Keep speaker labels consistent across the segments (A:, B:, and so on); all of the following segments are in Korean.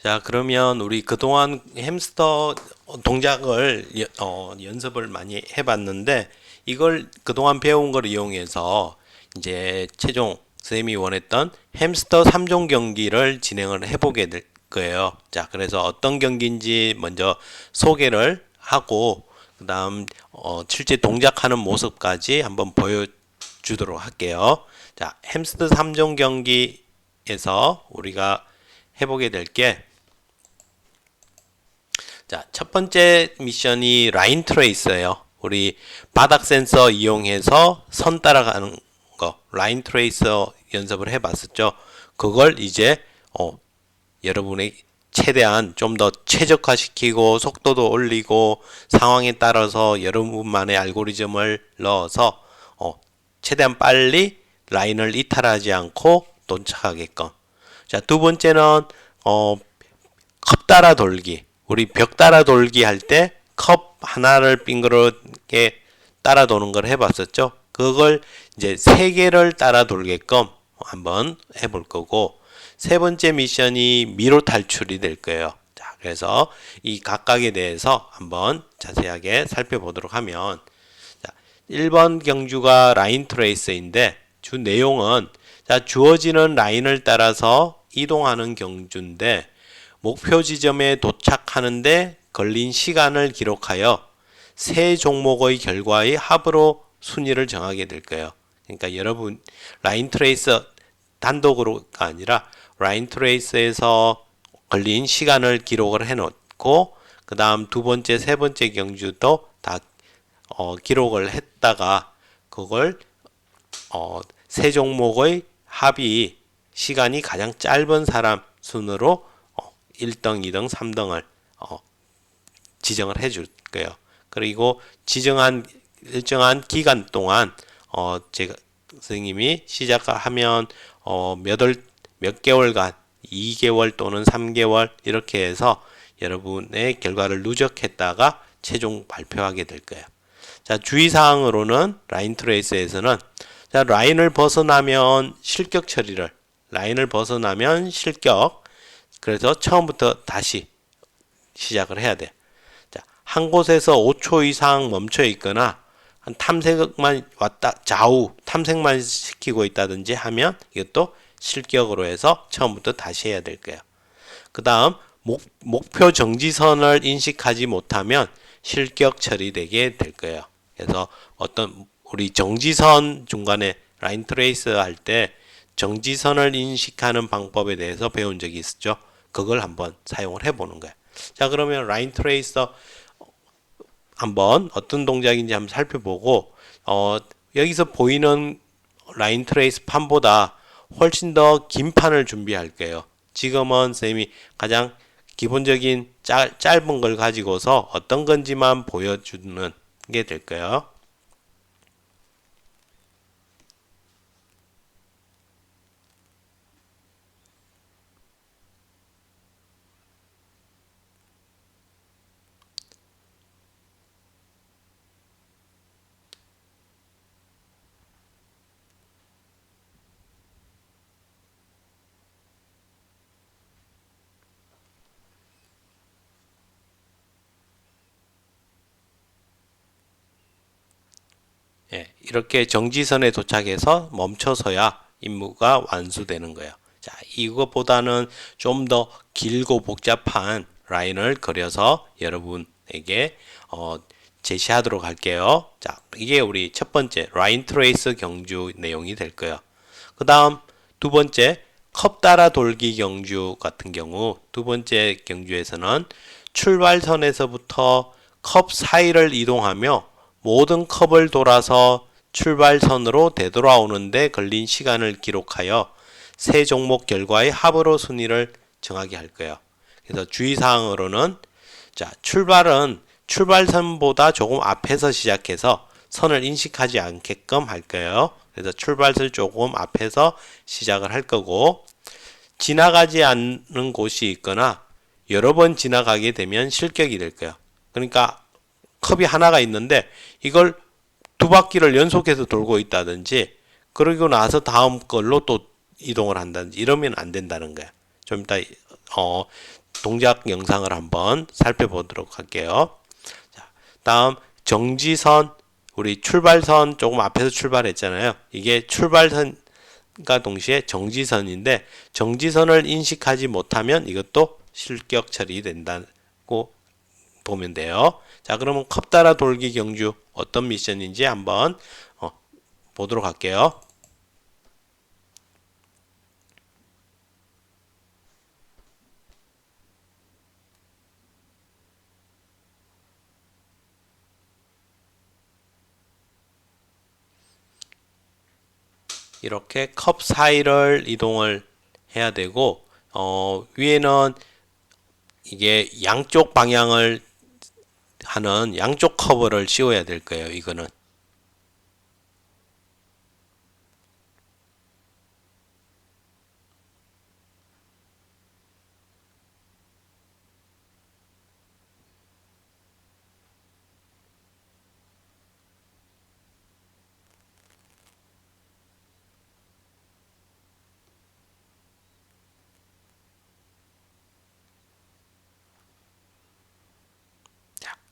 A: 자, 그러면 우리 그동안 햄스터 동작을 연습을 많이 해봤는데 이걸 그동안 배운 걸 이용해서 이제 최종 쌤이 원했던 햄스터 3종 경기를 진행을 해보게 될 거예요. 자, 그래서 어떤 경기인지 먼저 소개를 하고 그다음 실제 동작하는 모습까지 한번 보여주도록 할게요. 자, 햄스터 3종 경기에서 우리가 해보게 될게 자, 첫 번째 미션이 라인 트레이스예요. 우리 바닥 센서 이용해서 선 따라가는 거, 라인 트레이서 연습을 해봤었죠. 그걸 이제 여러분의 최대한 좀 더 최적화시키고 속도도 올리고 상황에 따라서 여러분만의 알고리즘을 넣어서 최대한 빨리 라인을 이탈하지 않고 도착하게끔. 자, 두 번째는 컵 따라 돌기. 우리 벽 따라 돌기 할 때 컵 하나를 빙그렇게 따라 도는 걸 해봤었죠. 그걸 이제 세 개를 따라 돌게끔 한번 해볼 거고, 세 번째 미션이 미로 탈출이 될 거예요. 자, 그래서 이 각각에 대해서 한번 자세하게 살펴보도록 하면, 자, 1번 경주가 라인 트레이스인데 주 내용은 자, 주어지는 라인을 따라서 이동하는 경주인데 목표 지점에 도착하는데 걸린 시간을 기록하여 세 종목의 결과의 합으로 순위를 정하게 될 거예요. 그러니까 여러분 라인 트레이서 단독으로가 아니라 라인 트레이스에서 걸린 시간을 기록을 해놓고 그 다음 두 번째, 세 번째 경주도 다 기록을 했다가 그걸 세 종목의 합이 시간이 가장 짧은 사람 순으로 1등, 2등, 3등을 지정을 해줄 거예요. 그리고 지정한 일정한 기간 동안 제가 선생님이 시작하면 몇 개월간 2개월 또는 3개월 이렇게 해서 여러분의 결과를 누적했다가 최종 발표하게 될 거예요. 자, 주의사항으로는 라인 트레이스에서는 자, 라인을 벗어나면 실격 처리를 라인을 벗어나면 실격 그래서 처음부터 다시 시작을 해야 돼. 자, 한 곳에서 5초 이상 멈춰 있거나 한 탐색만 왔다 좌우 탐색만 시키고 있다든지 하면 이것도 실격으로 해서 처음부터 다시 해야 될 거예요. 그 다음 목표 정지선을 인식하지 못하면 실격 처리되게 될 거예요. 그래서 어떤 우리 정지선 중간에 라인 트레이스 할 때 정지선을 인식하는 방법에 대해서 배운 적이 있었죠. 그걸 한번 사용을 해보는 거예요. 자, 그러면 라인 트레이서 한번 어떤 동작인지 한번 살펴보고 여기서 보이는 라인 트레이스 판보다 훨씬 더 긴 판을 준비할 거예요. 지금은 쌤이 가장 기본적인 짧은 걸 가지고서 어떤 건지만 보여주는 게 될 거예요. 예, 이렇게 정지선에 도착해서 멈춰서야 임무가 완수되는 거예요. 자, 이것보다는 좀 더 길고 복잡한 라인을 그려서 여러분에게 제시하도록 할게요. 자, 이게 우리 첫 번째 라인 트레이스 경주 내용이 될 거예요. 그 다음 두 번째 컵 따라 돌기 경주 같은 경우 두 번째 경주에서는 출발선에서부터 컵 사이를 이동하며 모든 컵을 돌아서 출발선으로 되돌아오는데 걸린 시간을 기록하여 세 종목 결과의 합으로 순위를 정하게 할 거예요. 그래서 주의사항으로는 자, 출발은 출발선보다 조금 앞에서 시작해서 선을 인식하지 않게끔 할 거예요. 그래서 출발선 조금 앞에서 시작을 할 거고 지나가지 않는 곳이 있거나 여러 번 지나가게 되면 실격이 될 거예요. 그러니까 컵이 하나가 있는데 이걸 두 바퀴를 연속해서 돌고 있다든지 그러고 나서 다음 걸로 또 이동을 한다든지 이러면 안 된다는 거야. 좀 이따 동작 영상을 한번 살펴보도록 할게요. 자, 다음 정지선, 우리 출발선 조금 앞에서 출발했잖아요. 이게 출발선과 동시에 정지선인데 정지선을 인식하지 못하면 이것도 실격 처리된다고 보면 돼요. 자, 그러면 컵 따라 돌기 경주 어떤 미션인지 한번 보도록 할게요. 이렇게 컵 사이를 이동을 해야 되고 위에는 이게 양쪽 방향을 하는 양쪽 커버를 씌워야 될 거예요. 이거는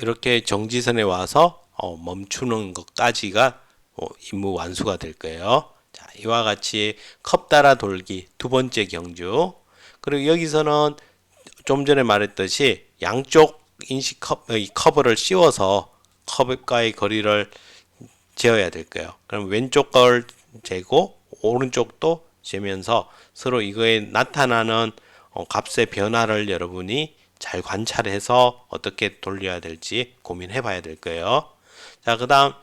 A: 이렇게 정지선에 와서 멈추는 것까지가 임무 완수가 될 거예요. 자, 이와 같이 컵 따라 돌기 두 번째 경주. 그리고 여기서는 좀 전에 말했듯이 양쪽 인식 커버를 씌워서 컵과의 거리를 재어야 될 거예요. 그럼 왼쪽 걸 재고 오른쪽도 재면서 서로 이거에 나타나는 값의 변화를 여러분이 잘 관찰해서 어떻게 돌려야 될지 고민해 봐야 될 거예요. 자, 그 다음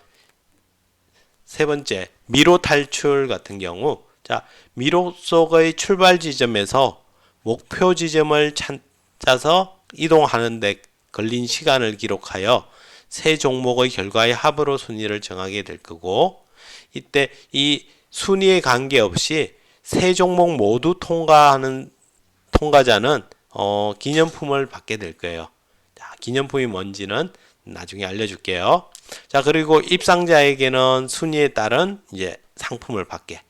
A: 세 번째, 미로 탈출 같은 경우, 자, 미로 속의 출발 지점에서 목표 지점을 찾아서 이동하는데 걸린 시간을 기록하여 세 종목의 결과의 합으로 순위를 정하게 될 거고, 이때 이 순위에 관계없이 세 종목 모두 통과하는 통과자는 기념품을 받게 될 거예요. 자, 기념품이 뭔지는 나중에 알려줄게요. 자, 그리고 입상자에게는 순위에 따른 이제 상품을 받게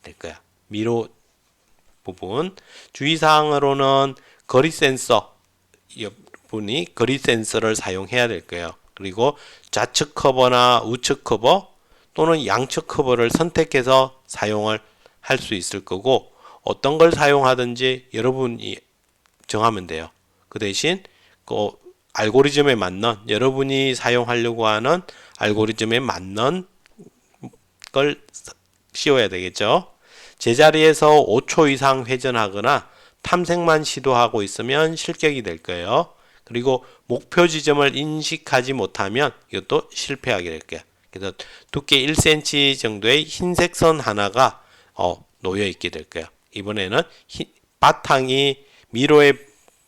A: 될 거야. 미로 부분. 주의사항으로는 거리 센서, 분이 거리 센서를 사용해야 될 거예요. 그리고 좌측 커버나 우측 커버 또는 양측 커버를 선택해서 사용을 할 수 있을 거고 어떤 걸 사용하든지 여러분이 정하면 돼요. 그 대신 그 알고리즘에 맞는 여러분이 사용하려고 하는 알고리즘에 맞는 걸 씌워야 되겠죠. 제자리에서 5초 이상 회전하거나 탐색만 시도하고 있으면 실격이 될 거예요. 그리고 목표 지점을 인식하지 못하면 이것도 실패하게 될 거예요. 그래서 두께 1cm 정도의 흰색 선 하나가 놓여 있게 될 거예요. 이번에는 바탕이 미로의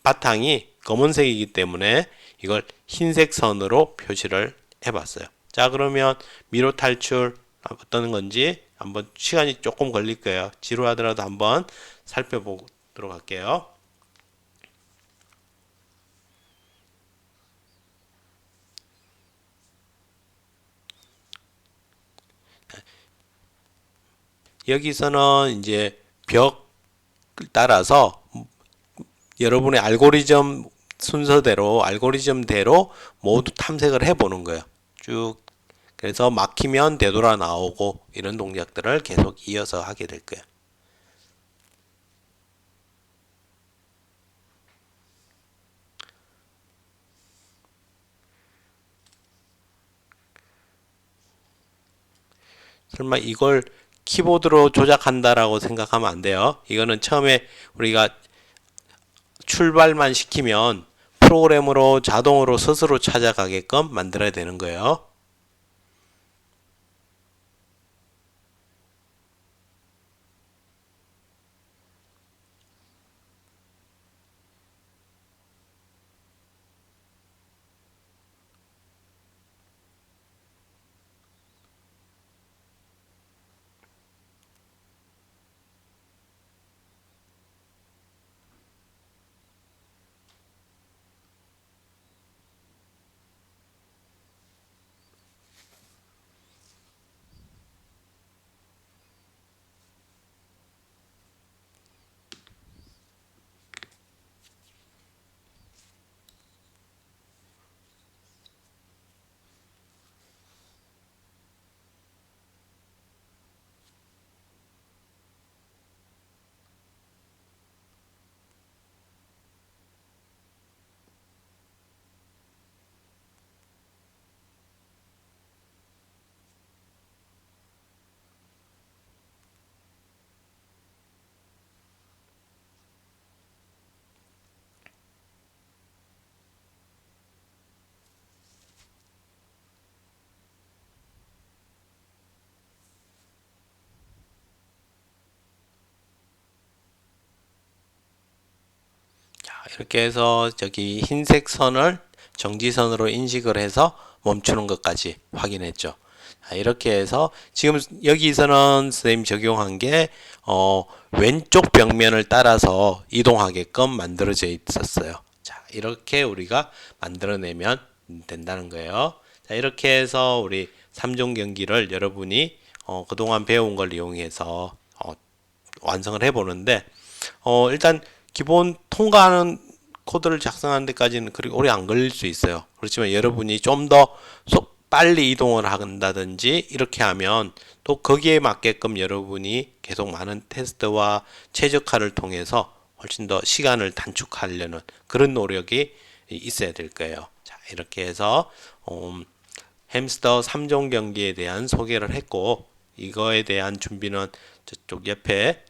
A: 바탕이 검은색이기 때문에 이걸 흰색 선으로 표시를 해봤어요. 자, 그러면 미로 탈출 어떤 건지 한번 시간이 조금 걸릴 거예요. 지루하더라도 한번 살펴보도록 할게요. 여기서는 이제 벽 따라서 여러분의 알고리즘 순서대로 알고리즘대로 모두 탐색을 해보는 거예요. 쭉 그래서 막히면 되돌아 나오고 이런 동작들을 계속 이어서 하게 될 거예요. 설마 이걸 키보드로 조작한다라고 생각하면 안 돼요. 이거는 처음에 우리가 출발만 시키면 프로그램으로 자동으로 스스로 찾아가게끔 만들어야 되는 거예요. 이렇게 해서 저기 흰색 선을 정지선으로 인식을 해서 멈추는 것까지 확인했죠. 자, 이렇게 해서 지금 여기서는 선생님 적용한 게 왼쪽 벽면을 따라서 이동하게끔 만들어져 있었어요. 자, 이렇게 우리가 만들어내면 된다는 거예요. 자, 이렇게 해서 우리 3종 경기를 여러분이 그동안 배운 걸 이용해서 완성을 해보는데 일단 기본 통과하는 코드를 작성하는 데까지는 그리 오래 안 걸릴 수 있어요. 그렇지만 여러분이 좀 더 빨리 이동을 한다든지 이렇게 하면 또 거기에 맞게끔 여러분이 계속 많은 테스트와 최적화를 통해서 훨씬 더 시간을 단축하려는 그런 노력이 있어야 될 거예요. 자, 이렇게 해서 햄스터 3종 경기에 대한 소개를 했고 이거에 대한 준비는 저쪽 옆에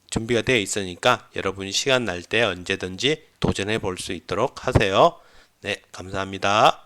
A: 준비가 되어 있으니까 여러분이 시간 날 때 언제든지 도전해 볼 수 있도록 하세요. 네, 감사합니다.